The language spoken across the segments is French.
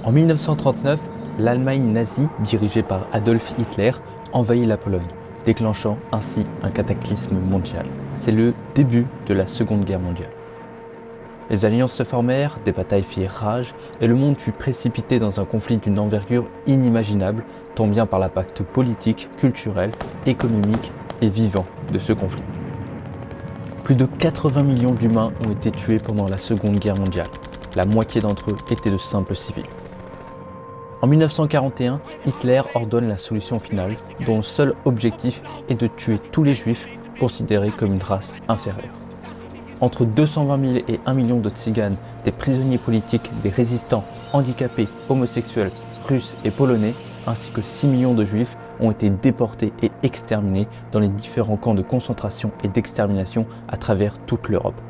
En 1939, l'Allemagne nazie, dirigée par Adolf Hitler, envahit la Pologne, déclenchant ainsi un cataclysme mondial. C'est le début de la Seconde Guerre mondiale. Les alliances se formèrent, des batailles firent rage et le monde fut précipité dans un conflit d'une envergure inimaginable, tant bien par l'impact politique, culturel, économique et vivant de ce conflit. Plus de 80 millions d'humains ont été tués pendant la Seconde Guerre mondiale. La moitié d'entre eux étaient de simples civils. En 1941, Hitler ordonne la solution finale, dont le seul objectif est de tuer tous les juifs considérés comme une race inférieure. Entre 220 000 et 1 million de tziganes, des prisonniers politiques, des résistants, handicapés, homosexuels, russes et polonais, ainsi que 6 millions de juifs ont été déportés et exterminés dans les différents camps de concentration et d'extermination à travers toute l'Europe.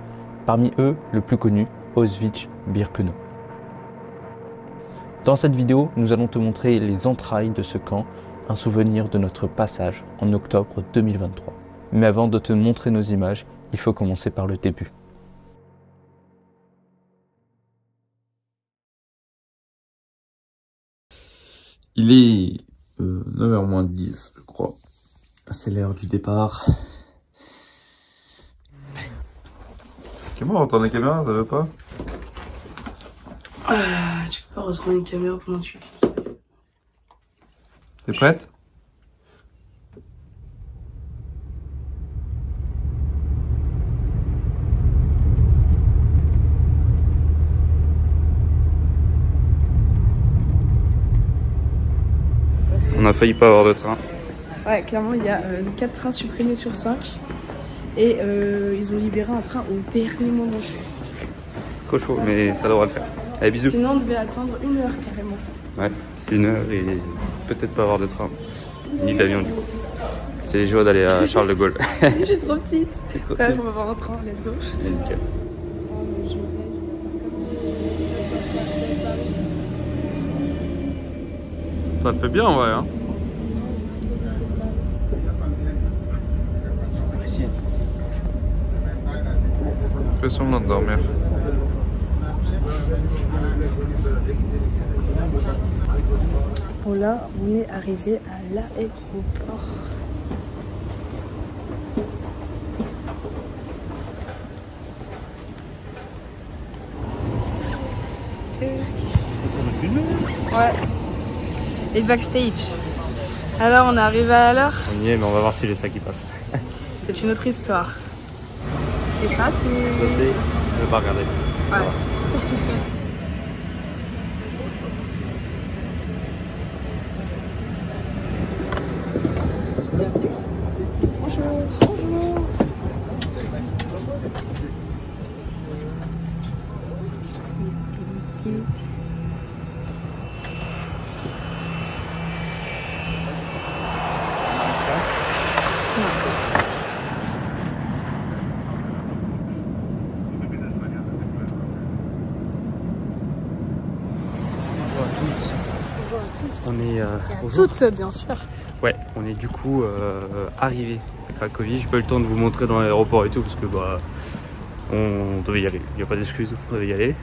Parmi eux, le plus connu, Auschwitz-Birkenau. Dans cette vidéo, nous allons te montrer les entrailles de ce camp, un souvenir de notre passage en octobre 2023. Mais avant de te montrer nos images, il faut commencer par le début. Il est 9h moins 10, je crois. C'est l'heure du départ. Comment on entend la caméra, ça veut pas? Tu peux pas retourner une caméra pendant que tu... T'es prête? On a failli pas avoir de train. Ouais, clairement, il y a 4 trains supprimés sur 5. Et ils ont libéré un train au dernier moment. Trop chaud, mais ça devrait le faire. Allez, bisous. Sinon, on devait attendre 1 heure carrément. Ouais, 1 heure et peut-être pas avoir de train. Ni d'avion du coup. C'est les joies d'aller à Charles de Gaulle. Je suis trop petite. Bref, on va voir un train, let's go. Et nickel. Ça le fait bien en vrai hein. Fais semblant de dormir. Bon là, on est arrivé à l'aéroport. Ouais. Et backstage. Alors on est arrivé à l'heure. On y est mais on va voir si les sacs qui passent. C'est une autre histoire. C'est facile. Je sais, je vais pas regarder. Ouais. Bonjour. Bonjour. Bonjour à tous. On est Toutes, bien sûr. Ouais, on est du coup arrivé à Cracovie. J'ai pas eu le temps de vous montrer dans l'aéroport et tout parce que bah on devait y aller. Il n'y a pas d'excuse, on devait y aller.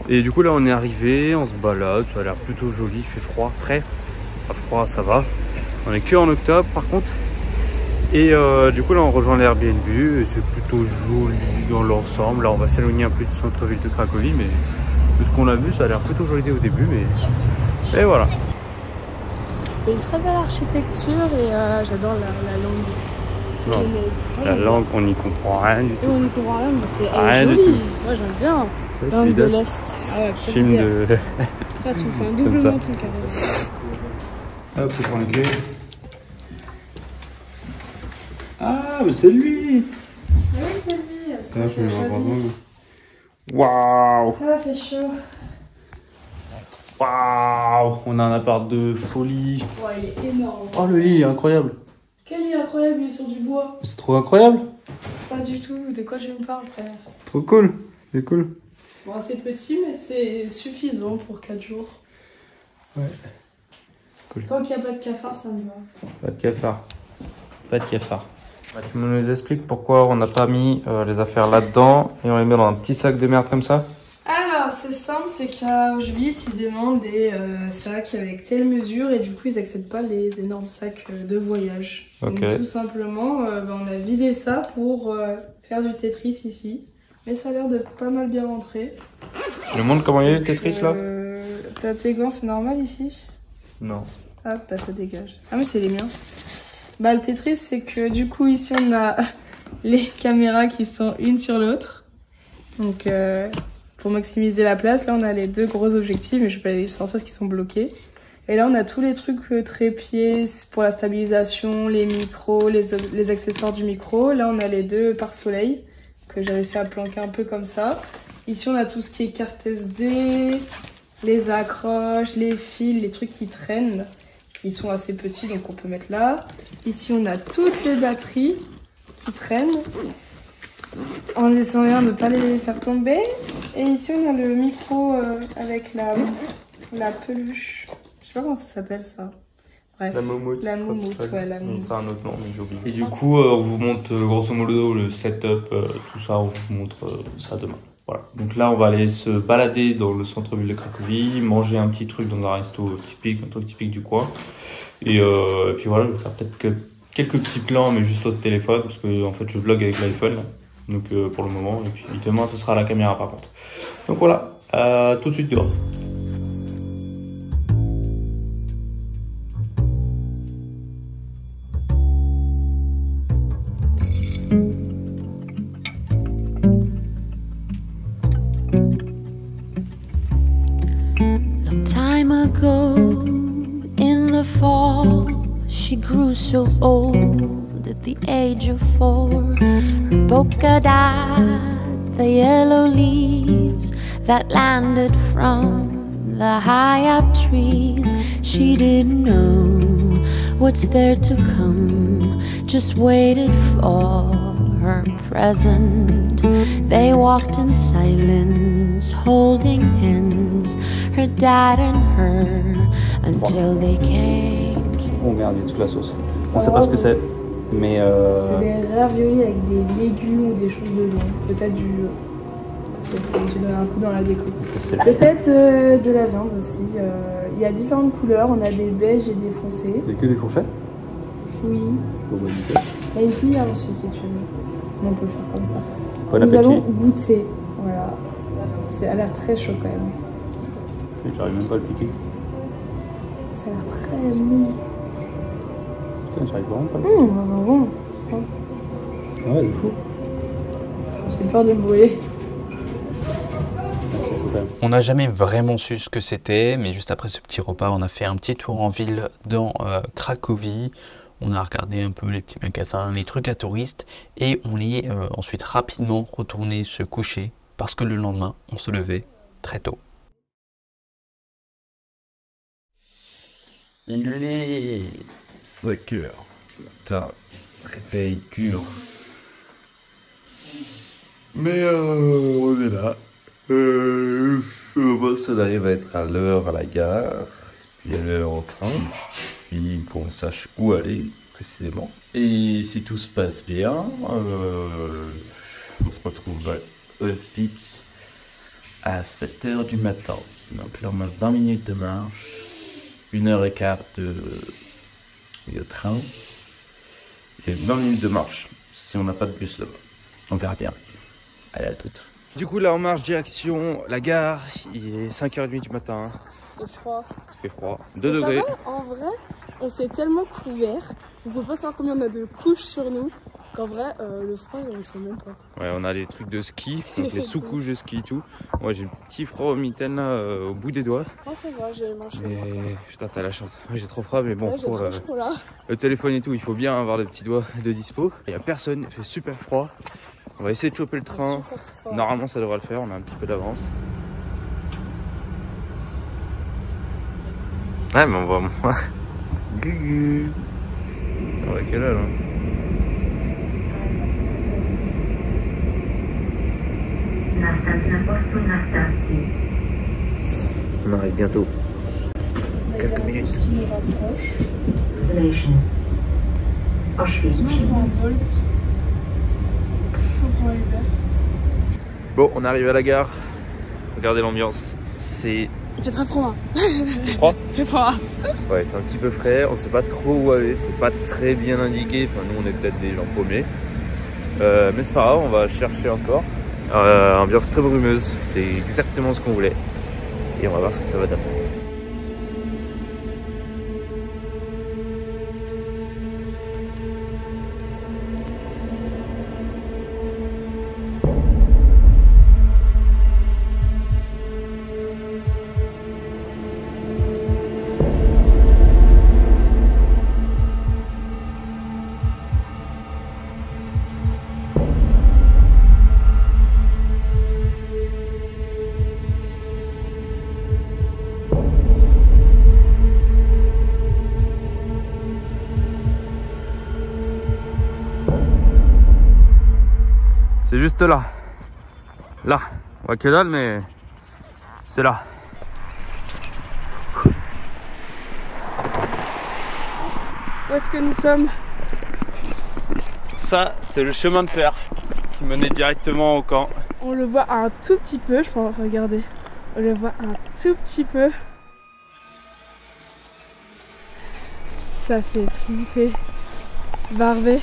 Et du coup là on est arrivé, on se balade, ça a l'air plutôt joli, il fait froid, frais. Pas froid, ça va. On est que en octobre par contre. Et du coup là on rejoint l'Airbnb et c'est plutôt joli dans l'ensemble. Là on va s'éloigner un peu du centre-ville de Cracovie, mais de ce qu'on a vu ça a l'air plutôt joli au début, mais et voilà. Il y a une très belle architecture et j'adore la langue polonaise. La langue on n'y comprend rien du Et tout. on n'y comprend rien, mais c'est Rien du joli. tout. Moi j'aime bien. Langue de l'Est. Ah ouais, Film de... Là tu me fais un double ça. menton carrément. Hop, tu prends les clés. Ah, mais c'est lui! Oui, c'est lui. Attends, je vais le reprendre. Waouh! Ça fait chaud. Waouh! On a un appart de folie. Ouais, il est énorme. Oh, le lit est incroyable. Quel lit incroyable, il est sur du bois. C'est trop incroyable. Pas du tout. De quoi je me parle, frère? Trop cool. C'est cool. Bon, c'est petit, mais c'est suffisant pour 4 jours. Ouais. Cool. Tant qu'il n'y a pas de cafard, ça me va. Pas de cafard. Pas de cafard. Bah, tu nous expliques pourquoi on n'a pas mis les affaires là-dedans et on les met dans un petit sac de merde comme ça? Alors, c'est simple, c'est qu'à Auschwitz, ils demandent des sacs avec telle mesure et du coup, ils n'acceptent pas les énormes sacs de voyage. Ok. Donc, tout simplement, on a vidé ça pour faire du Tetris ici. Mais ça a l'air de pas mal bien rentrer. Tu nous montres comment il est le Tetris là? T'as tes gants, c'est normal ici? Non. Ah, bah ça dégage. Ah, mais c'est les miens. Bah, le Tetris, c'est que du coup, ici, on a les caméras qui sont une sur l'autre. Donc, pour maximiser la place, là, on a les 2 gros objectifs, mais je sais pas, les sensors qui sont bloqués. Et là, on a tous les trucs trépieds pour la stabilisation, les micros, les accessoires du micro. Là, on a les 2 pare-soleil que j'ai réussi à planquer un peu comme ça. Ici, on a tout ce qui est carte SD, les accroches, les fils, les trucs qui traînent, qui sont assez petits, donc on peut mettre là. Ici, on a toutes les batteries qui traînent, en essayant de ne pas les faire tomber. Et ici, on a le micro avec la peluche. Je sais pas comment ça s'appelle ça. Bref. La moumoute. La moumoute, ouais, la moumoute. C'est un autre nom, mais j'ai oublié. Et du coup, on vous montre grosso modo le setup, tout ça, on vous montre ça demain. Voilà. Donc là, on va aller se balader dans le centre-ville de Cracovie, manger un petit truc dans un resto typique, un truc typique du coin. Et puis voilà, je vais faire peut-être quelques petits plans, mais juste au téléphone, parce que en fait, je vlog avec l'iPhone. Donc pour le moment, et puis demain, ce sera à la caméra par contre. Donc voilà, tout de suite dehors. Time ago in the fall, she grew so old at the age of 4. Her polka-dot, the yellow leaves that landed from the high-up trees. She didn't know what's there to come, just waited for her present. They walked in silence, holding hands, her dad and her, until they came. Oh merde, il y a toute la sauce. On sait pas ce que c'est, mais C'est des raviolis avec des légumes ou des choses dedans. Peut-être tu donnes un coup dans la déco. Peut-être de la viande aussi. Il y a différentes couleurs, on a des beiges et des foncés. Il y a que des fourchettes? Oui. Bon, bah, nickel. Il y a une cuillère aussi si tu veux. Sinon on peut le faire comme ça. Bon Nous appétit. allons goûter. Voilà. Ça a l'air très chaud quand même. J'arrive même pas à le piquer. Ça a l'air très mou. Putain, j'arrive vraiment pas à le Ça sent bon. piquer. Ouais, c'est fou. J'ai peur de me brûler. C'est chaud quand même. On n'a jamais vraiment su ce que c'était, mais juste après ce petit repas, on a fait un petit tour en ville dans Cracovie. On a regardé un peu les petits magasins, les trucs à touristes, et on est ensuite rapidement retourné se coucher parce que le lendemain, on se levait très tôt. Il est 5 heures du matin, réveil dur. Mais on est là. On arrive à être à l'heure à la gare, puis à l'heure au train, puis qu'on sache où aller précisément. Et si tout se passe bien, on se retrouve à Auschwitz à 7 heures du matin. Donc là on a 20 minutes de marche. 1h15 de train et 20 minutes de marche si on n'a pas de bus là-bas. On verra bien. Allez, à toutes. Du coup, là, on marche direction la gare. Il est 5h30 du matin. C'est froid. Il fait froid. 2 degrés. Ça va, en vrai, on s'est tellement couverts. Vous pouvez pas savoir combien on a de couches sur nous. Qu'en vrai, le froid, on le sait même pas. Ouais, on a les trucs de ski, donc les sous-couches de ski et tout. Moi, j'ai le petit froid au mitaine là, au bout des doigts. Oh, ça va, j'ai marché. Mais putain, t'as la chance. Ouais, j'ai trop froid, mais bon, Ouais, pour trop chaud, là. le téléphone et tout, il faut bien avoir le petit doigt de dispo. Il y a personne, il fait super froid. On va essayer de choper le train. Normalement, ça devrait le faire, on a un petit peu d'avance. Ouais, mais on va moins. Gugu. On va quelle heure là? On arrive bientôt. Quelques minutes. Ce qui nous rapproche. Auschwitz. Sinon, on prend un Bolt. On prend Uber. Bon, on arrive à la gare. regardez l'ambiance, c'est... Il fait très froid. froid. Il fait froid. Ouais, il fait un petit peu frais, on sait pas trop où aller, c'est pas très bien indiqué, enfin nous on est peut-être des gens paumés. Mais c'est pas grave, on va chercher encore. Ambiance très brumeuse, c'est exactement ce qu'on voulait. Et on va voir ce que ça va donner. C'est juste là. Là. On voit que dalle, mais c'est là. Où est-ce que nous sommes? Ça, c'est le chemin de fer qui menait directement au camp. On le voit un tout petit peu, je pense. Regardez. On le voit un tout petit peu. Ça fait flipper. Barber.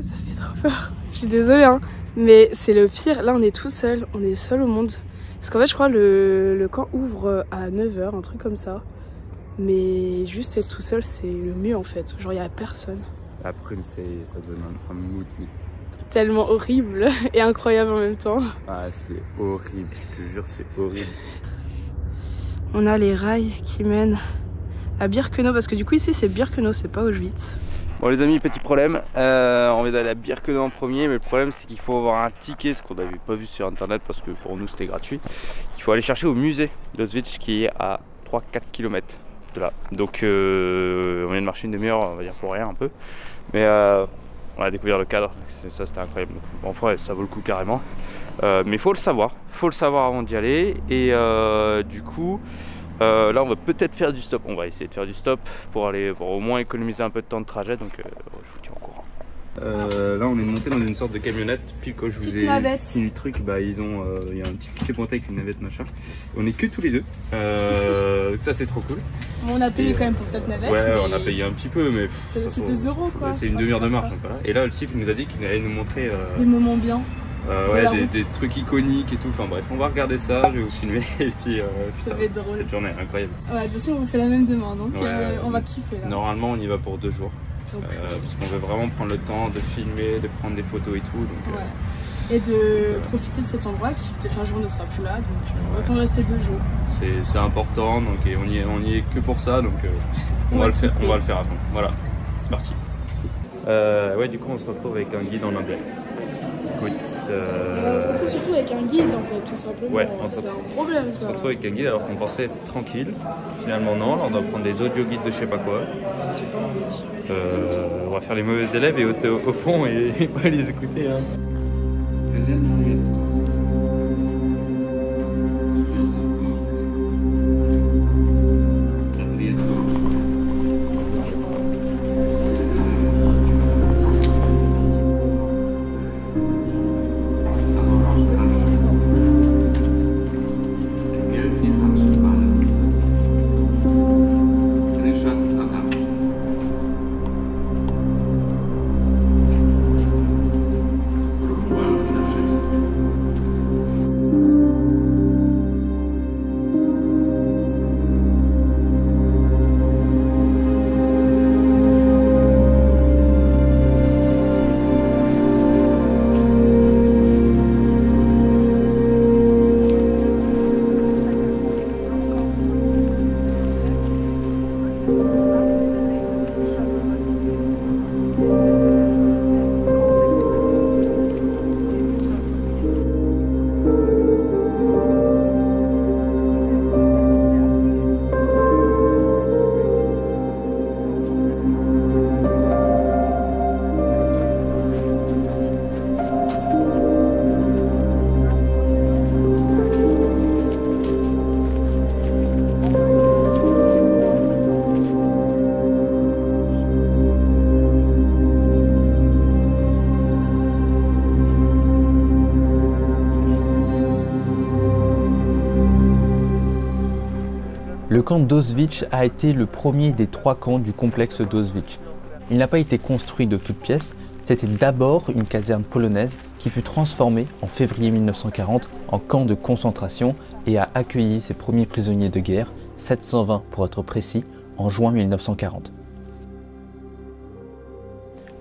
Ça fait trop peur. Je suis désolée, hein. Mais c'est le pire. Là, on est tout seul. On est seul au monde. Parce qu'en fait, je crois le camp ouvre à 9 h, un truc comme ça. Mais juste être tout seul, c'est le mieux en fait. Genre, il n'y a personne. La brume, ça donne un mood tellement horrible et incroyable en même temps. Ah, c'est horrible, je te jure, c'est horrible. On a les rails qui mènent à Birkenau, parce que du coup ici c'est Birkenau, c'est pas Auschwitz. Bon les amis, petit problème, on va aller à Birkenau en premier, mais le problème c'est qu'il faut avoir un ticket, ce qu'on n'avait pas vu sur internet parce que pour nous c'était gratuit. Il faut aller chercher au musée d'Auschwitz qui est à 3-4 km de là. Donc on vient de marcher une demi-heure, on va dire pour rien un peu. Mais on a découvert le cadre, ça c'était incroyable. Donc, enfin ça vaut le coup carrément. Mais il faut le savoir avant d'y aller. Et du coup là on va peut-être faire du stop. On va essayer de faire du stop pour au moins économiser un peu de temps de trajet. Donc je vous tiens au courant. Là on est monté dans une sorte de camionnette, puis quand je vous ai dit le truc, bah il y a un petit qui s'est pointé avec une navette machin. On est que tous les deux, ça c'est trop cool. Bon, on a payé quand même pour cette navette. Ouais, mais on a payé un petit peu, mais c'est 2 € quoi. C'est une demi-heure de marche donc voilà. Et là le type nous a dit qu'il allait nous montrer des moments bien. Ouais, des trucs iconiques et tout, enfin bref, on va regarder ça, je vais vous filmer et puis putain, cette journée est incroyable. Ouais, de toute façon on vous fait la même demain, donc ouais, on va kiffer là. Normalement on y va pour 2 jours, parce qu'on veut vraiment prendre le temps de filmer, de prendre des photos et tout. Donc, et de profiter de cet endroit qui peut-être un jour ne sera plus là, donc autant rester 2 jours. C'est important, donc et on y est que pour ça, donc on va le faire à fond. Voilà, c'est parti. Ouais, du coup on se retrouve avec un guide en anglais. Écoute, on se retrouve surtout avec un guide en fait, tout simplement. Ouais, c'est un problème ça. On se retrouve avec un guide alors qu'on pensait être tranquille. Finalement non, alors on doit prendre des audio guides de je sais pas quoi. On va faire les mauvais élèves et au fond et pas les écouter. Hein. Le camp d'Auschwitz a été le premier des 3 camps du complexe d'Auschwitz. Il n'a pas été construit de toutes pièces, c'était d'abord une caserne polonaise qui fut transformée en février 1940 en camp de concentration et a accueilli ses premiers prisonniers de guerre, 720 pour être précis, en juin 1940.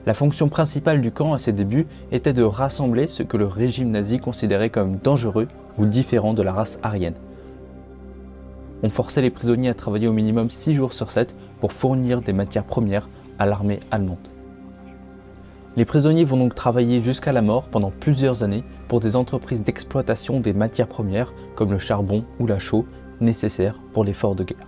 La fonction principale du camp à ses débuts était de rassembler ce que le régime nazi considérait comme dangereux ou différent de la race aryenne. On forçait les prisonniers à travailler au minimum 6 jours sur 7 pour fournir des matières premières à l'armée allemande. Les prisonniers vont donc travailler jusqu'à la mort pendant plusieurs années pour des entreprises d'exploitation des matières premières comme le charbon ou la chaux nécessaires pour l'effort de guerre.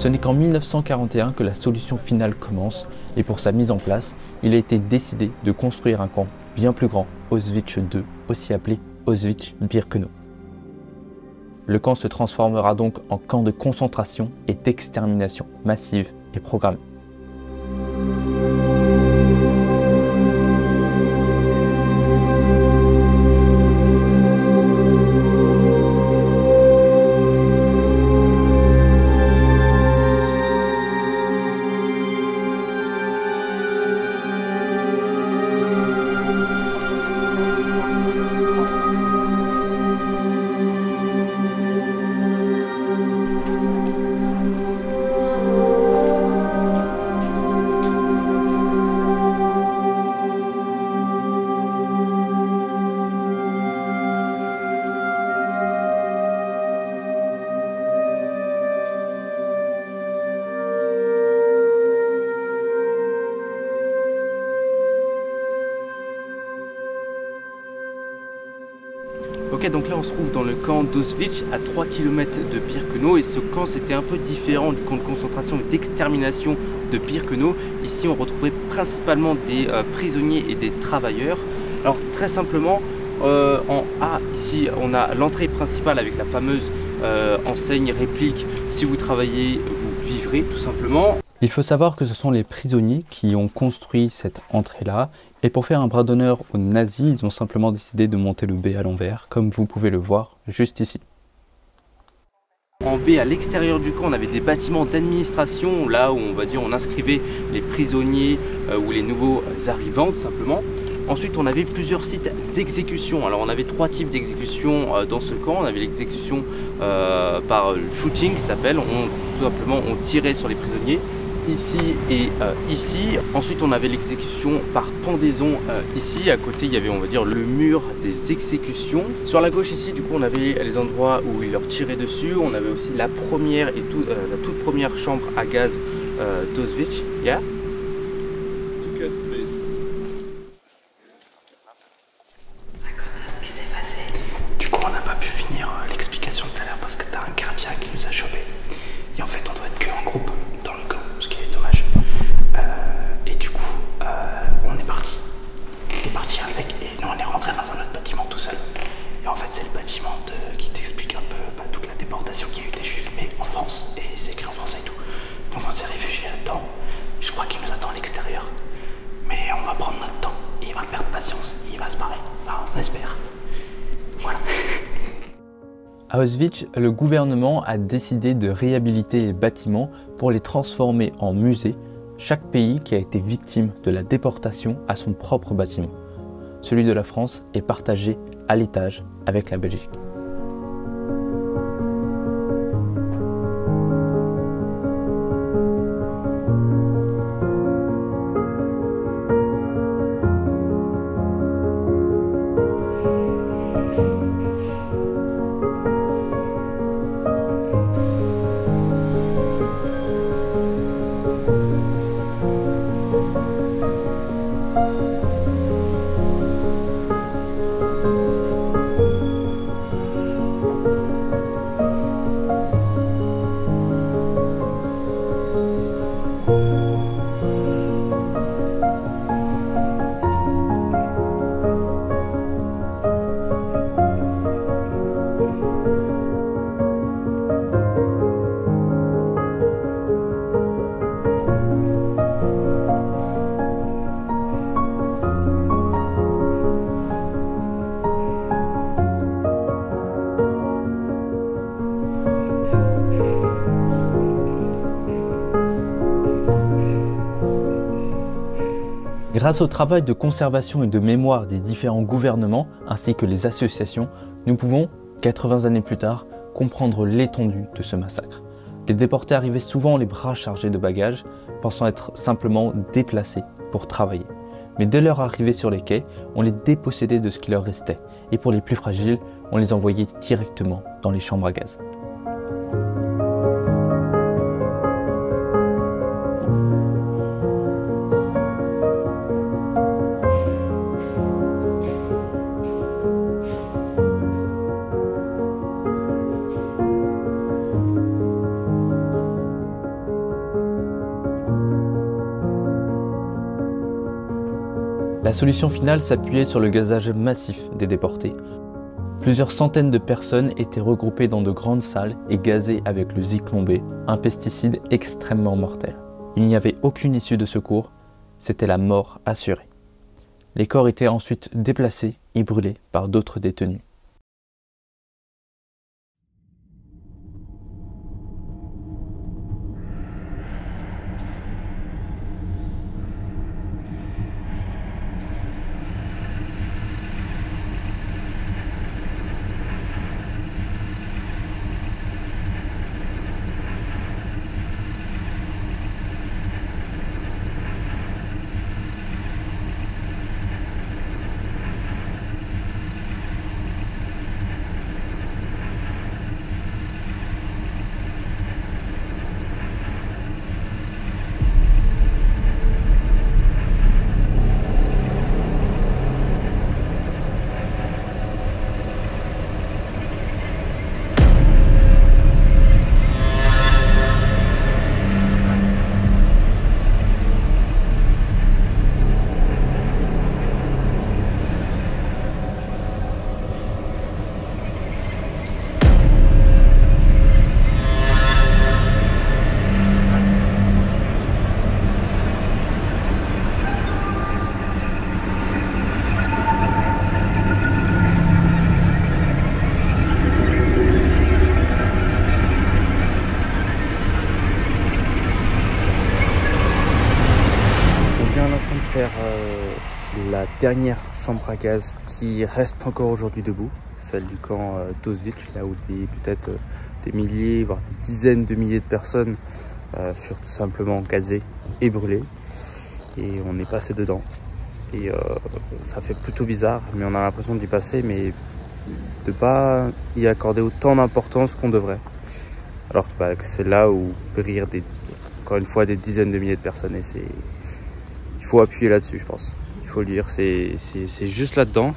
Ce n'est qu'en 1941 que la solution finale commence et pour sa mise en place, il a été décidé de construire un camp bien plus grand, Auschwitz II, aussi appelé Auschwitz-Birkenau. Le camp se transformera donc en camp de concentration et d'extermination massive et programmée. Ok, donc là on se trouve dans le camp d'Auschwitz à 3 km de Birkenau et ce camp c'était un peu différent du camp de concentration et d'extermination de Birkenau. Ici on retrouvait principalement des prisonniers et des travailleurs. Alors très simplement, en A ici on a l'entrée principale avec la fameuse enseigne réplique « Si vous travaillez, vous vivrez » tout simplement. Il faut savoir que ce sont les prisonniers qui ont construit cette entrée-là. Et pour faire un bras d'honneur aux nazis, ils ont simplement décidé de monter le B à l'envers, comme vous pouvez le voir juste ici. En B, à l'extérieur du camp, on avait des bâtiments d'administration, là où on va dire on inscrivait les prisonniers ou les nouveaux arrivants tout simplement. Ensuite, on avait plusieurs sites d'exécution. Alors, on avait 3 types d'exécution dans ce camp. On avait l'exécution par shooting qui s'appelle. Tout simplement, on tirait sur les prisonniers. Ici et ici. Ensuite on avait l'exécution par pendaison ici. À côté il y avait on va dire le mur des exécutions. Sur la gauche ici du coup on avait les endroits où ils leur tiraient dessus. On avait aussi la première et la toute première chambre à gaz d'Auschwitz. Yeah. Ce qui s'est passé. Du coup on n'a pas pu finir l'explication tout à l'heure parce que t'as un cardiaque qui nous a chopé. Et en fait on doit être que en groupe dans le camp, ce qui est dommage. Et du coup on est parti. On est parti avec et nous on est rentré dans un autre bâtiment tout seul. Et en fait c'est le bâtiment qui t'explique un peu toute la déportation qu'il y a eu des juifs, mais en France, et c'est écrit en français et tout. Donc on s'est réfugié là-dedans. Je crois qu'il nous attend à l'extérieur. Mais on va prendre notre temps. Il va perdre patience, il va se barrer. Enfin on espère. Voilà. À Auschwitz, le gouvernement a décidé de réhabiliter les bâtiments pour les transformer en musées. Chaque pays qui a été victime de la déportation a son propre bâtiment. Celui de la France est partagé à l'étage avec la Belgique. Grâce au travail de conservation et de mémoire des différents gouvernements ainsi que les associations, nous pouvons, 80 années plus tard, comprendre l'étendue de ce massacre. Les déportés arrivaient souvent les bras chargés de bagages, pensant être simplement déplacés pour travailler. Mais dès leur arrivée sur les quais, on les dépossédait de ce qui leur restait, et pour les plus fragiles, on les envoyait directement dans les chambres à gaz. La solution finale s'appuyait sur le gazage massif des déportés. Plusieurs centaines de personnes étaient regroupées dans de grandes salles et gazées avec le zyklon B, un pesticide extrêmement mortel. Il n'y avait aucune issue de secours, c'était la mort assurée. Les corps étaient ensuite déplacés et brûlés par d'autres détenus. La dernière chambre à gaz qui reste encore aujourd'hui debout, celle du camp d'Auschwitz, là où peut-être des milliers, voire des dizaines de milliers de personnes furent tout simplement gazées et brûlées. Et on est passé dedans. Et ça fait plutôt bizarre, mais on a l'impression d'y passer, mais de pas y accorder autant d'importance qu'on devrait. Alors que c'est là où périr encore une fois des dizaines de milliers de personnes. Et il faut appuyer là-dessus, je pense. Il faut le dire, c'est juste là-dedans.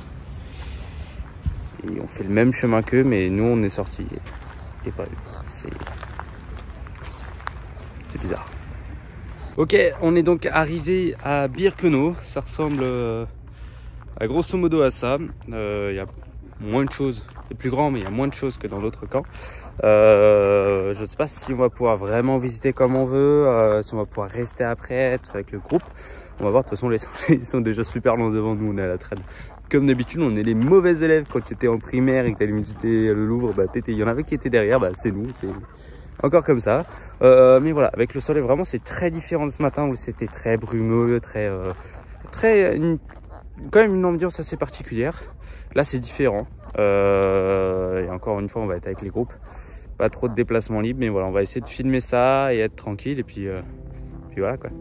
Et on fait le même chemin qu'eux, mais nous on est sortis et pas eux. C'est bizarre. Ok, on est donc arrivé à Birkenau. Ça ressemble à grosso modo à ça. Il y a moins de choses. C'est plus grand, mais il y a moins de choses que dans l'autre camp. Je ne sais pas si on va pouvoir vraiment visiter comme on veut, si on va pouvoir rester après, tout ça avec le groupe. On va voir, de toute façon, ils sont déjà super loin devant nous, on est à la traîne. Comme d'habitude, on est les mauvais élèves quand tu étais en primaire et que tu allais visiter le Louvre. Il y en avait qui étaient derrière, c'est nous, c'est encore comme ça. Mais voilà, avec le soleil, vraiment, c'est très différent de ce matin où c'était très brumeux, quand même une ambiance assez particulière. Là, c'est différent. Et encore une fois, on va être avec les groupes. Pas trop de déplacements libres, mais voilà, on va essayer de filmer ça et être tranquille. Et puis voilà quoi.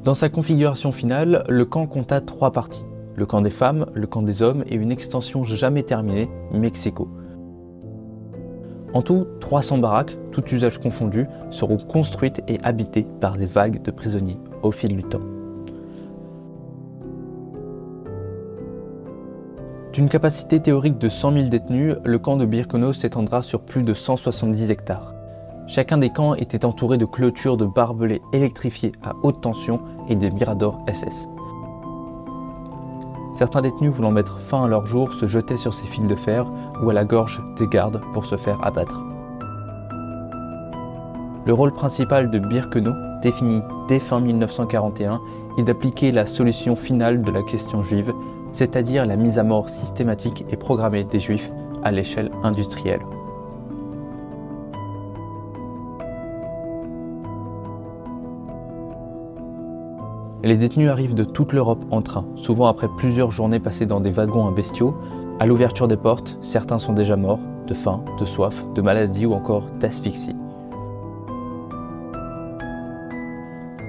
Dans sa configuration finale, le camp compta 3 parties. Le camp des femmes, le camp des hommes et une extension jamais terminée, Mexico. En tout, 300 baraques, tout usage confondu, seront construites et habitées par des vagues de prisonniers au fil du temps. D'une capacité théorique de 100 000 détenus, le camp de Birkenau s'étendra sur plus de 170 hectares. Chacun des camps était entouré de clôtures de barbelés électrifiés à haute tension et des miradors SS. Certains détenus voulant mettre fin à leur jour se jetaient sur ces fils de fer ou à la gorge des gardes pour se faire abattre. Le rôle principal de Birkenau, défini dès fin 1941, est d'appliquer la solution finale de la question juive, c'est-à-dire la mise à mort systématique et programmée des Juifs à l'échelle industrielle. Et les détenus arrivent de toute l'Europe en train, souvent après plusieurs journées passées dans des wagons à bestiaux. À l'ouverture des portes, certains sont déjà morts, de faim, de soif, de maladie ou encore d'asphyxie.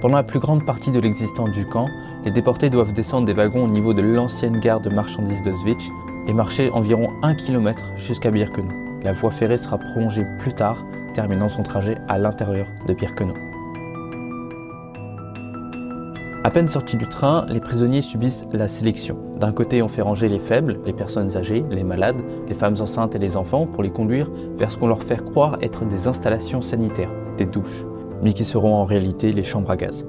Pendant la plus grande partie de l'existence du camp, les déportés doivent descendre des wagons au niveau de l'ancienne gare de marchandises d'Auschwitz et marcher environ 1 km jusqu'à Birkenau. La voie ferrée sera prolongée plus tard, terminant son trajet à l'intérieur de Birkenau. À peine sortis du train, les prisonniers subissent la sélection. D'un côté, on fait ranger les faibles, les personnes âgées, les malades, les femmes enceintes et les enfants pour les conduire vers ce qu'on leur fait croire être des installations sanitaires, des douches, mais qui seront en réalité les chambres à gaz.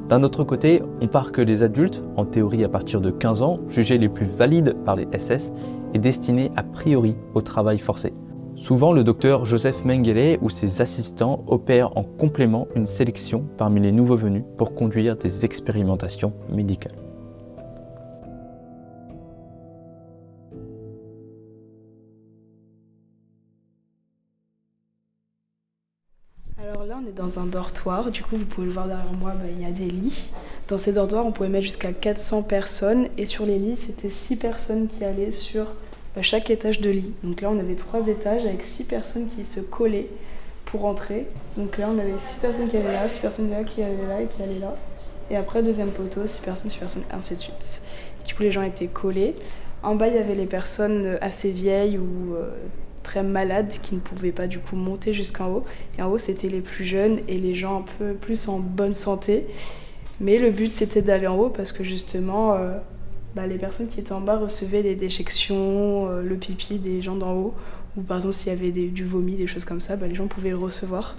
D'un autre côté, on part que les adultes, en théorie à partir de 15 ans, jugés les plus valides par les SS, et destinés a priori au travail forcé. Souvent, le docteur Joseph Mengele ou ses assistants opèrent en complément une sélection parmi les nouveaux venus pour conduire des expérimentations médicales. Alors là, on est dans un dortoir. Du coup, vous pouvez le voir derrière moi, il y a des lits. Dans ces dortoirs, on pouvait mettre jusqu'à 400 personnes. Et sur les lits, c'était 6 personnes qui allaient sur chaque étage de lit. Donc là, on avait 3 étages avec 6 personnes qui se collaient pour entrer. Donc là, on avait 6 personnes qui allaient là, 6 personnes là, qui allaient là et qui allaient là. Et après, deuxième poteau, 6 personnes, ainsi de suite. Et du coup, les gens étaient collés. En bas, il y avait les personnes assez vieilles ou très malades qui ne pouvaient pas du coup monter jusqu'en haut. Et en haut, c'était les plus jeunes et les gens un peu plus en bonne santé. Mais le but, c'était d'aller en haut parce que justement, les personnes qui étaient en bas recevaient des déjections, le pipi des gens d'en haut. Ou par exemple, s'il y avait du vomi, des choses comme ça, les gens pouvaient le recevoir.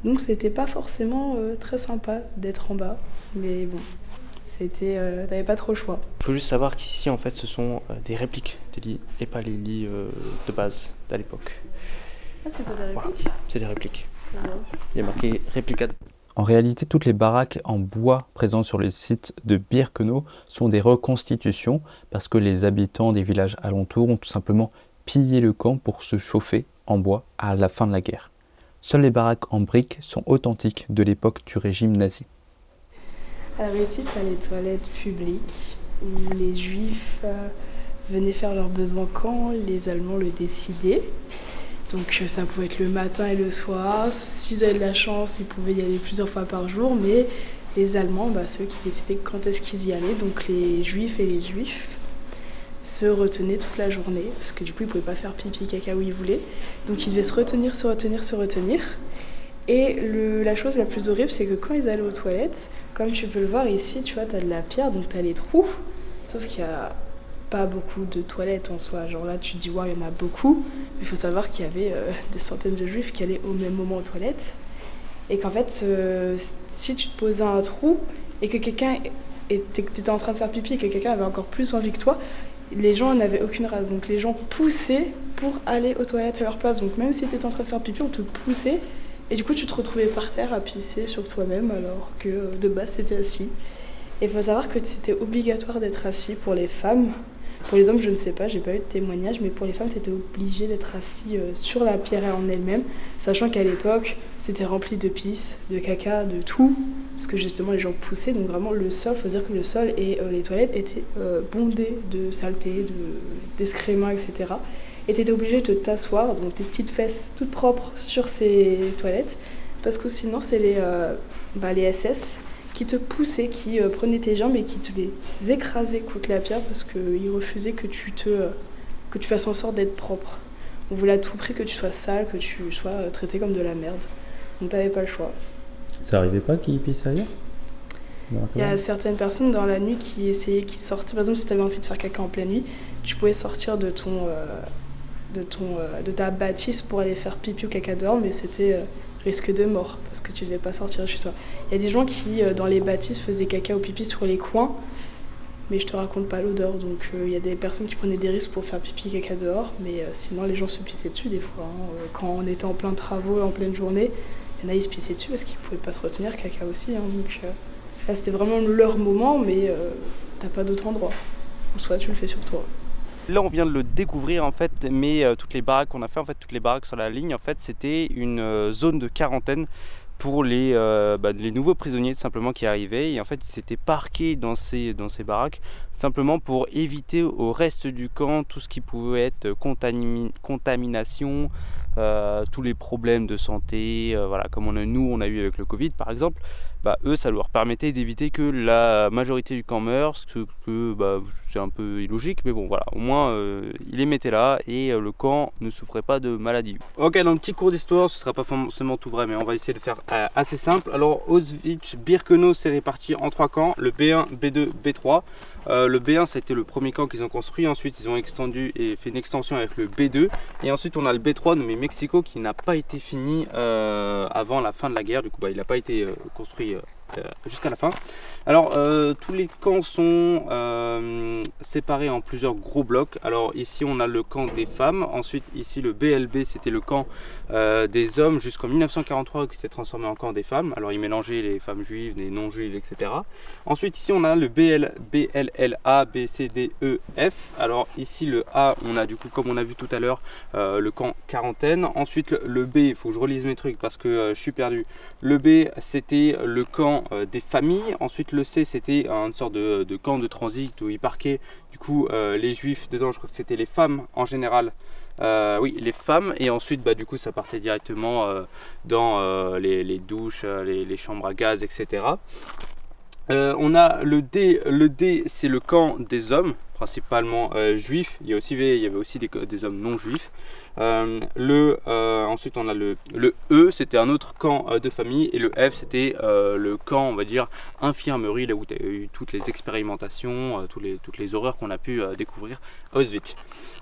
Donc c'était pas forcément très sympa d'être en bas. Mais bon, t'avais pas trop le choix. Il faut juste savoir qu'ici, en fait, ce sont des répliques des lits et pas les lits de base d'à l'époque. Ah, c'est pas des répliques ? Voilà, c'est des répliques. Il y a marqué réplica. En réalité, toutes les baraques en bois présentes sur le site de Birkenau sont des reconstitutions parce que les habitants des villages alentours ont tout simplement pillé le camp pour se chauffer en bois à la fin de la guerre. Seules les baraques en briques sont authentiques de l'époque du régime nazi. Alors ici, tu as les toilettes publiques où les Juifs venaient faire leurs besoins quand les Allemands le décidaient. Donc ça pouvait être le matin et le soir. S'ils avaient de la chance, ils pouvaient y aller plusieurs fois par jour. Mais les Allemands, c'est eux qui décidaient quand est-ce qu'ils y allaient. Donc les Juifs et les Juifs se retenaient toute la journée. Parce que du coup, ils ne pouvaient pas faire pipi, caca où ils voulaient. Donc ils devaient se retenir. Et la chose la plus horrible, c'est que quand ils allaient aux toilettes, comme tu peux le voir ici, tu vois, tu as de la pierre, donc tu as les trous. Sauf qu'il n'y a pas beaucoup de toilettes en soi. Genre là, tu te dis, ouais, il y en a beaucoup. Mais il faut savoir qu'il y avait des centaines de Juifs qui allaient au même moment aux toilettes. Et qu'en fait, si tu te posais un trou et que t'étais en train de faire pipi et que quelqu'un avait encore plus envie que toi, les gens n'avaient aucune race. Donc les gens poussaient pour aller aux toilettes à leur place. Donc même si tu étais en train de faire pipi, on te poussait. Et du coup, tu te retrouvais par terre à pisser sur toi-même alors que de base, c'était assis. Et il faut savoir que c'était obligatoire d'être assis pour les femmes. Pour les hommes, je ne sais pas, j'ai pas eu de témoignage, mais pour les femmes, tu étais obligé d'être assis sur la pierre en elle-même, sachant qu'à l'époque, c'était rempli de pisse, de caca, de tout, parce que justement, les gens poussaient. Donc vraiment, le sol, il faut dire que le sol et les toilettes étaient bondés de saleté, d'excréments, etc. Et tu étais obligé de t'asseoir, donc tes petites fesses toutes propres sur ces toilettes, parce que sinon, c'est les SS qui te poussaient, qui prenaient tes jambes et qui te les écrasaient contre la pierre parce qu'ils refusaient que tu fasses en sorte d'être propre. On voulait à tout prix que tu sois sale, que tu sois traité comme de la merde. Donc t'avais pas le choix. Ça arrivait pas qu'ils pissent ailleurs ? Il y a certaines personnes dans la nuit qui sortaient. Par exemple, si t'avais envie de faire caca en pleine nuit, tu pouvais sortir de ta bâtisse pour aller faire pipi ou caca dehors, mais c'était risque de mort parce que tu devais pas sortir de chez toi. Il y a des gens qui dans les bâtisses faisaient caca ou pipi sur les coins, mais je te raconte pas l'odeur. Donc il y a des personnes qui prenaient des risques pour faire pipi caca dehors, mais sinon les gens se pissaient dessus des fois. Quand on était en plein travaux, en pleine journée, il y en a, ils se pissaient dessus parce qu'ils pouvaient pas se retenir, caca aussi. Donc là c'était vraiment leur moment, mais t'as pas d'autre endroit. Ou soit tu le fais sur toi. Là, on vient de le découvrir en fait, mais toutes les baraques qu'on a fait, en fait, toutes les baraques sur la ligne, en fait, c'était une zone de quarantaine pour les nouveaux prisonniers simplement qui arrivaient, et en fait ils s'étaient parqués dans ces baraques simplement pour éviter au reste du camp tout ce qui pouvait être contamination, tous les problèmes de santé, voilà, comme nous on a eu avec le Covid par exemple. Eux, ça leur permettait d'éviter que la majorité du camp meure, ce que c'est un peu illogique, mais bon voilà, au moins ils les mettaient là et le camp ne souffrait pas de maladie. Ok, dans le petit cours d'histoire, ce sera pas forcément tout vrai, mais on va essayer de faire assez simple. Alors Auschwitz-Birkenau, c'est réparti en 3 camps, le B1, B2, B3. Le B1, ça a été le premier camp qu'ils ont construit, ensuite ils ont extendu et fait une extension avec le B2, et ensuite on a le B3 nommé Mexico qui n'a pas été fini avant la fin de la guerre, du coup il n'a pas été construit jusqu'à la fin. Alors tous les camps sont séparés en plusieurs gros blocs. Alors ici on a le camp des femmes, ensuite ici le BLB c'était le camp des hommes jusqu'en 1943 qui s'est transformé en camp des femmes. Alors ils mélangeaient les femmes juives, les non juives, etc. Ensuite ici on a le BLLA, B, C, D, E, F. Alors ici le A, on a du coup comme on a vu tout à l'heure le camp quarantaine. Ensuite le B, il faut que je relise mes trucs parce que je suis perdu. Le B c'était le camp des familles. Ensuite le C c'était une sorte de camp de transit où ils parquaient du coup les juifs dedans. Je crois que c'était les femmes en général. Oui, les femmes, et ensuite du coup ça partait directement dans les douches, les chambres à gaz, etc. On a le D c'est le camp des hommes, principalement juifs. Il y avait aussi des hommes non juifs. Ensuite on a le E, c'était un autre camp de famille, et le F c'était le camp, on va dire, infirmerie, là où tu as eu toutes les expérimentations, toutes les horreurs qu'on a pu découvrir à Auschwitz.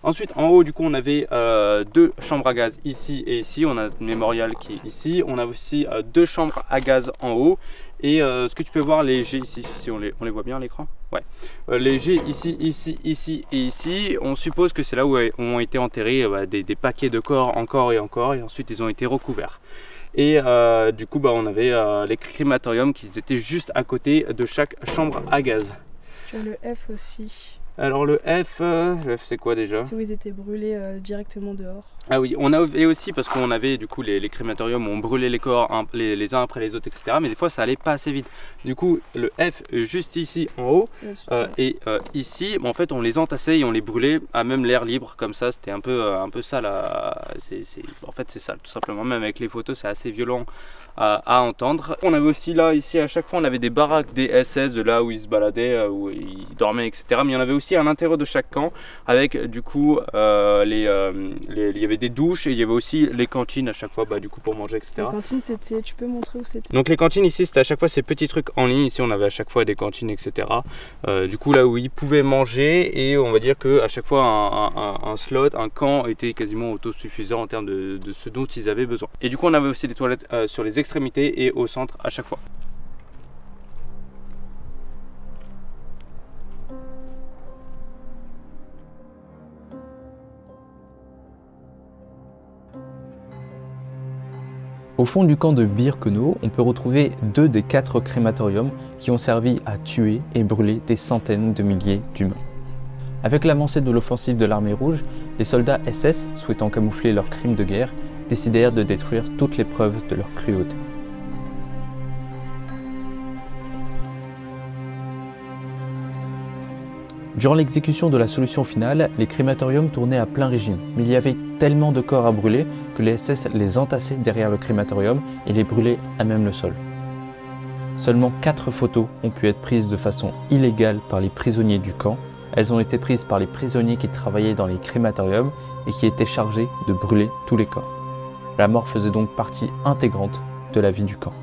Ensuite en haut du coup on avait 2 chambres à gaz ici et ici, on a le mémorial qui est ici, on a aussi 2 chambres à gaz en haut. Et ce que tu peux voir, les G ici, si on les voit bien à l'écran, ouais. Les G ici, ici, ici et ici, on suppose que c'est là où ont été enterrés des paquets de corps encore, et ensuite ils ont été recouverts. Et du coup on avait les crématoriums qui étaient juste à côté de chaque chambre à gaz. Tu as le F aussi. Alors le F c'est quoi déjà? C'est où ils étaient brûlés directement dehors. Ah oui, et aussi parce qu'on avait du coup les crématoriums où on brûlait les corps les uns après les autres, etc. Mais des fois ça allait pas assez vite. Du coup le F juste ici en haut et ici, en fait on les entassait et on les brûlait à même l'air libre comme ça. C'était un peu ça là. En fait c'est ça tout simplement. Même avec les photos c'est assez violent à entendre. On avait aussi là, ici à chaque fois on avait des baraques des SS de là où ils se baladaient, où ils dormaient, etc. Mais il y en avait aussi à l'intérieur de chaque camp avec du coup il y avait des douches, et il y avait aussi les cantines à chaque fois du coup pour manger, etc. Les cantines c'était, tu peux montrer où c'était? Donc les cantines ici c'était à chaque fois ces petits trucs en ligne. Ici on avait à chaque fois des cantines, etc. Du coup là où ils pouvaient manger, et on va dire que à chaque fois un slot, un camp était quasiment autosuffisant en termes de ce dont ils avaient besoin. Et du coup on avait aussi des toilettes sur les extrémités et au centre à chaque fois. Au fond du camp de Birkenau, on peut retrouver 2 des 4 crématoriums qui ont servi à tuer et brûler des centaines de milliers d'humains. Avec l'avancée de l'offensive de l'armée rouge, les soldats SS, souhaitant camoufler leurs crimes de guerre, décidèrent de détruire toutes les preuves de leur cruauté. Durant l'exécution de la solution finale, les crématoriums tournaient à plein régime, mais il y avait tellement de corps à brûler que les SS les entassaient derrière le crématorium et les brûlaient à même le sol. Seulement 4 photos ont pu être prises de façon illégale par les prisonniers du camp. Elles ont été prises par les prisonniers qui travaillaient dans les crématoriums et qui étaient chargés de brûler tous les corps. La mort faisait donc partie intégrante de la vie du camp.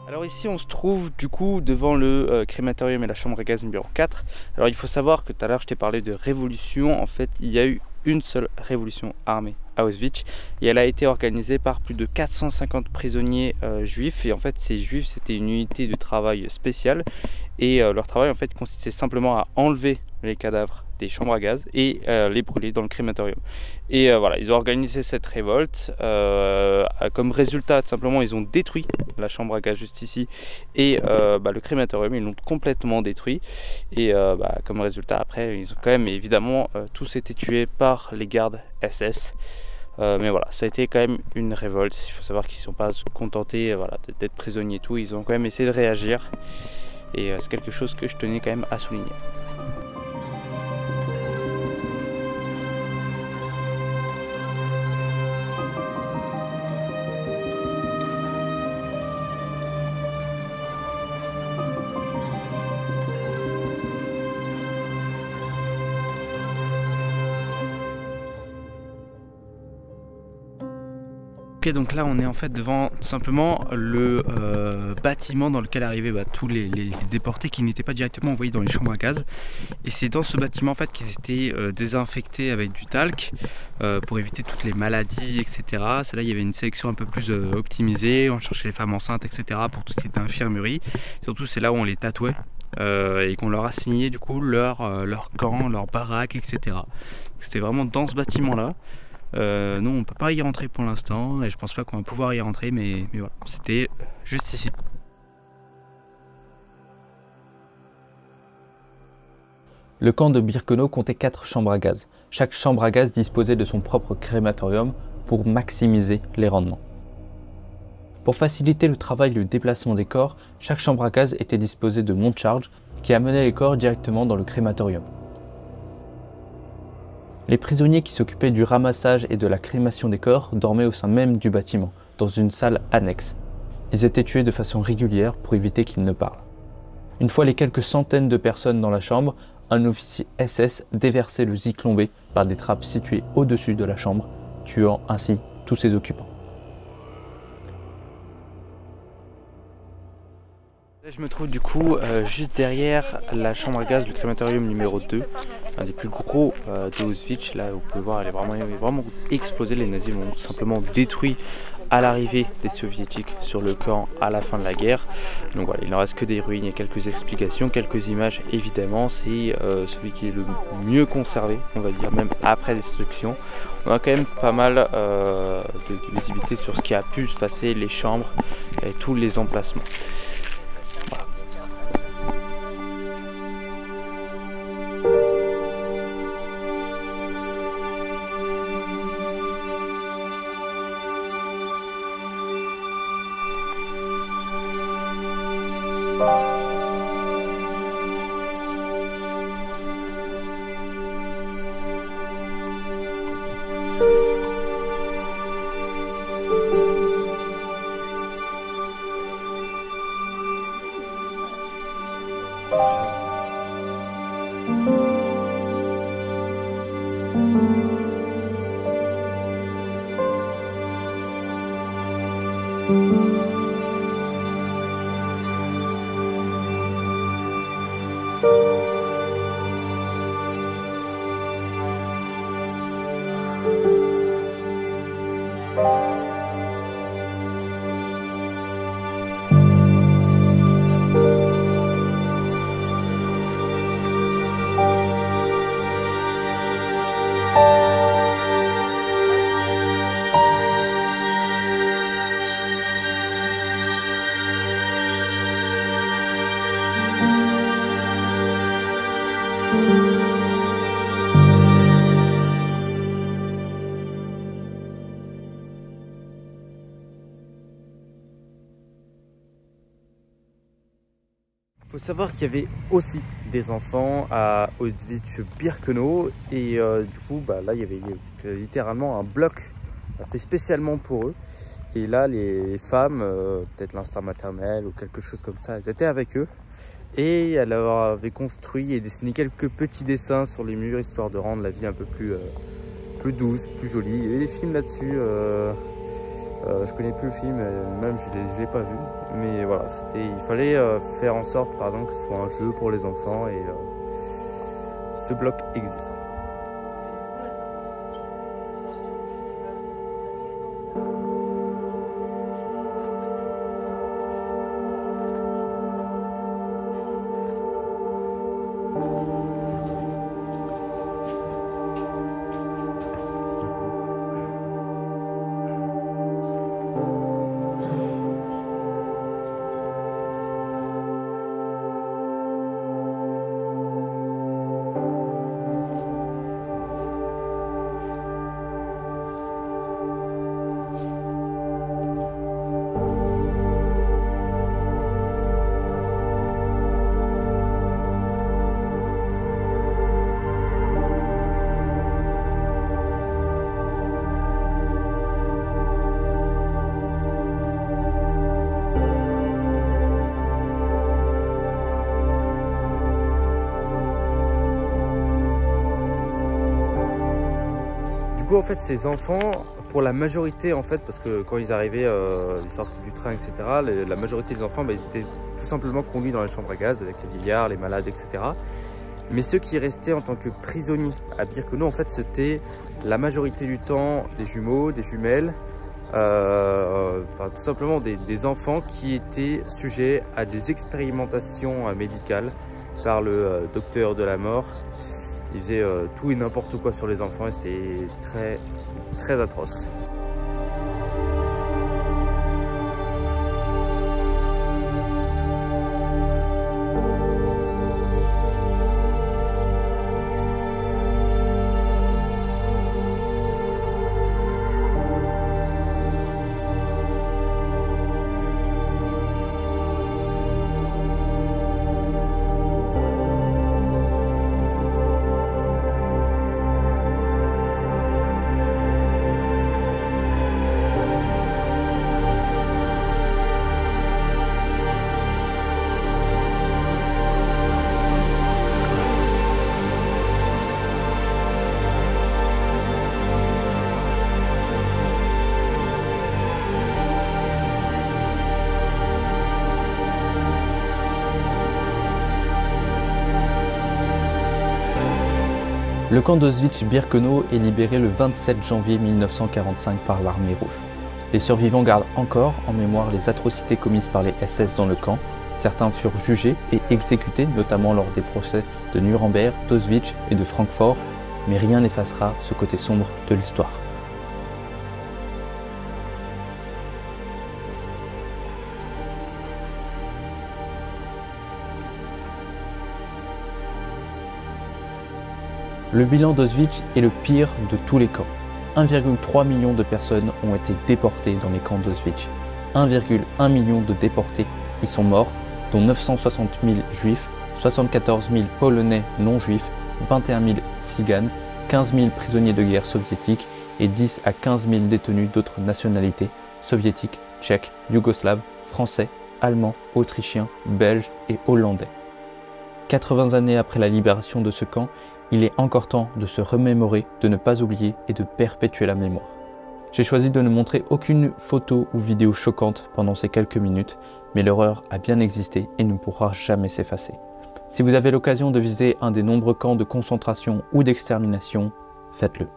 Alors ici on se trouve du coup devant le crématorium et la chambre à gaz numéro 4. Alors il faut savoir que tout à l'heure je t'ai parlé de révolution. En fait il y a eu une seule révolution armée à Auschwitz et elle a été organisée par plus de 450 prisonniers juifs. Et en fait ces juifs c'était une unité de travail spéciale, et leur travail en fait consistait simplement à enlever les cadavres des chambres à gaz et les brûler dans le crématorium. Et voilà, ils ont organisé cette révolte. Comme résultat, tout simplement, ils ont détruit la chambre à gaz juste ici et le crématorium, ils l'ont complètement détruit. Et comme résultat, après, ils ont quand même évidemment tous été tués par les gardes SS. Mais voilà, ça a été quand même une révolte. Il faut savoir qu'ils ne sont pas contentés d'être prisonniers et tout. Ils ont quand même essayé de réagir. Et c'est quelque chose que je tenais quand même à souligner. Ok, donc là on est en fait devant tout simplement le bâtiment dans lequel arrivaient tous les déportés qui n'étaient pas directement envoyés dans les chambres à gaz. Et c'est dans ce bâtiment en fait qu'ils étaient désinfectés avec du talc pour éviter toutes les maladies, etc. C'est là il y avait une sélection un peu plus optimisée, on cherchait les femmes enceintes, etc. pour tout ce qui était infirmerie. Surtout c'est là où on les tatouait. Et qu'on leur a signé du coup leur camp, leur baraque, etc. C'était vraiment dans ce bâtiment là. Nous on peut pas y rentrer pour l'instant et je pense pas qu'on va pouvoir y rentrer, mais voilà, c'était juste ici. Le camp de Birkenau comptait 4 chambres à gaz. Chaque chambre à gaz disposait de son propre crématorium pour maximiser les rendements. Pour faciliter le travail et le déplacement des corps, chaque chambre à gaz était disposée de monte-charge qui amenait les corps directement dans le crématorium. Les prisonniers qui s'occupaient du ramassage et de la crémation des corps dormaient au sein même du bâtiment, dans une salle annexe. Ils étaient tués de façon régulière pour éviter qu'ils ne parlent. Une fois les quelques centaines de personnes dans la chambre, un officier SS déversait le Zyklon B par des trappes situées au-dessus de la chambre, tuant ainsi tous ses occupants. Je me trouve du coup juste derrière la chambre à gaz du crématorium numéro 2, un des plus gros de Auschwitz. Là vous pouvez voir, elle est vraiment explosée. Les nazis l'ont simplement détruit à l'arrivée des soviétiques sur le camp à la fin de la guerre. Donc voilà, il ne reste que des ruines, il y a quelques explications, quelques images évidemment. C'est celui qui est le mieux conservé, on va dire, même après destruction. On a quand même pas mal de visibilité sur ce qui a pu se passer, les chambres et tous les emplacements. Il faut savoir qu'il y avait aussi des enfants à Auschwitz-Birkenau et du coup là il y avait littéralement un bloc fait spécialement pour eux. Et là les femmes, peut-être l'instinct maternel ou quelque chose comme ça, elles étaient avec eux et elles leur avaient construit et dessiné quelques petits dessins sur les murs histoire de rendre la vie un peu plus douce, plus jolie. Il y avait des films là-dessus. Je connais plus le film, même je l'ai pas vu, mais voilà, il fallait faire en sorte pardon, que ce soit un jeu pour les enfants et ce bloc existe. coup, en fait, ces enfants, pour la majorité, en fait, parce que quand ils arrivaient, ils sortaient du train, etc., la majorité des enfants, bah, ils étaient tout simplement conduits dans les chambres à gaz avec les vieillards, les malades, etc. Mais ceux qui restaient en tant que prisonniers à Birkenau, en fait, c'était la majorité du temps des jumeaux, des jumelles, enfin, tout simplement des enfants qui étaient sujets à des expérimentations médicales par le docteur de la mort. Il faisait tout et n'importe quoi sur les enfants et c'était très, très atroce. Le camp d'Auschwitz-Birkenau est libéré le 27 janvier 1945 par l'armée rouge. Les survivants gardent encore en mémoire les atrocités commises par les SS dans le camp. Certains furent jugés et exécutés, notamment lors des procès de Nuremberg, d'Auschwitz et de Francfort, mais rien n'effacera ce côté sombre de l'histoire. Le bilan d'Auschwitz est le pire de tous les camps. 1,3 million de personnes ont été déportées dans les camps d'Auschwitz. 1,1 million de déportés y sont morts, dont 960 000 juifs, 74 000 polonais non juifs, 21 000 tziganes, 15 000 prisonniers de guerre soviétiques et 10 à 15 000 détenus d'autres nationalités, soviétiques, tchèques, yougoslaves, français, allemands, autrichiens, belges et hollandais. 80 années après la libération de ce camp, il est encore temps de se remémorer, de ne pas oublier et de perpétuer la mémoire. J'ai choisi de ne montrer aucune photo ou vidéo choquante pendant ces quelques minutes, mais l'horreur a bien existé et ne pourra jamais s'effacer. Si vous avez l'occasion de visiter un des nombreux camps de concentration ou d'extermination, faites-le.